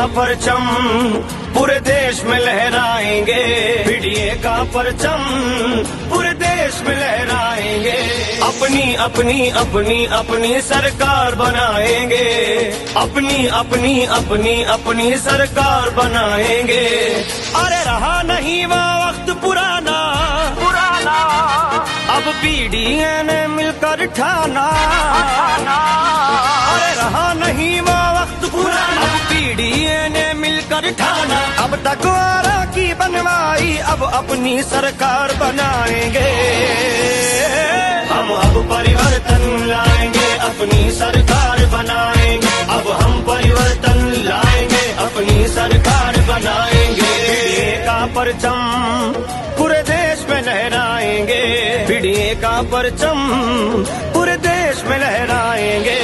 परचम पूरे देश में लहराएंगे, बीडीए का परचम पूरे देश में लहराएंगे। अपनी अपनी अपनी अपनी सरकार बनाएंगे, अपनी अपनी अपनी अपनी सरकार बनाएंगे। अरे रहा नहीं वो वक्त पुराना पुराना, अब बीडीए ने मिलकर ठाना। अरे रहा नहीं वो वक्त पुराना, अब बीडीए ने मिलकर ठाना। अब तक वारा की बनवाई, अब अपनी सरकार बनाएंगे। हम अब परिवर्तन लाएंगे, अपनी सरकार बनाएंगे। अब हम परिवर्तन लाएंगे, अपनी सरकार बनाएंगे। बीडीए का परचम पूरे देश में लहराएंगे, बीडीए का परचम पूरे देश में लहराएंगे।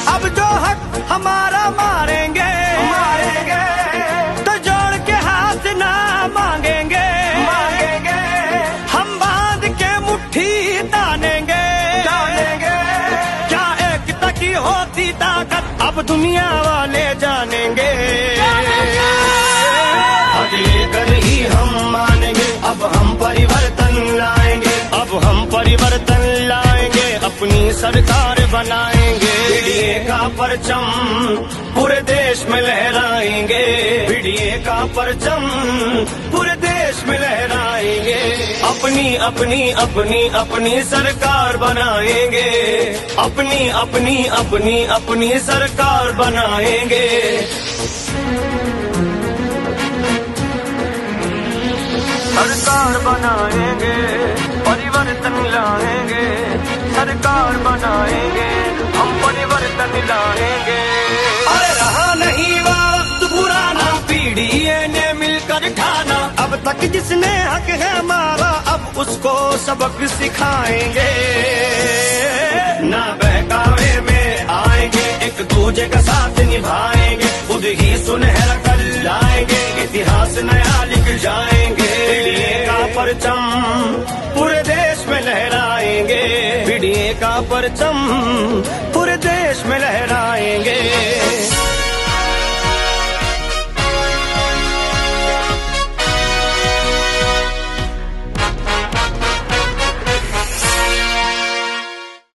अब जो हक हमारा मारेंगे मारेंगे, तो जोड़ के हाथ ना मांगेंगे मांगेंगे। हम बांध के मुट्ठी तानेंगे तानेंगे। क्या एकता की होती ताकत अब दुनिया वाले जानेंगे। लेकर ही हम मानेंगे, अब हम परिवर्तन लाएंगे, अब हम परिवर्तन लाएंगे, अपनी सरकार बनाएंगे। बीडीए का परचम पूरे देश में लहराएंगे, बीडीए का परचम पूरे देश में लहराएंगे। अपनी अपनी अपनी अपनी सरकार बनाएंगे, अपनी अपनी अपनी अपनी सरकार बनाएंगे। सरकार बनाएंगे, परिवर्तन लाएंगे, सरकार बनाएंगे, हम परिवर्तन लाएंगे। अरे रहा नहीं वक्त पुराना, बीडीए ने मिलकर ठाना। अब तक जिसने हक है हमारा, अब उसको सबक सिखाएंगे। ना बहकावे में आएंगे, एक दूजे का साथ निभाएंगे, खुद ही सुनहरा कल लाएंगे, इतिहास नया लिख जाएंगे। बीडीए का परचम पूरे देश में लहराएंगे, बीडीए का परचम पूरे देश में लहराएंगे।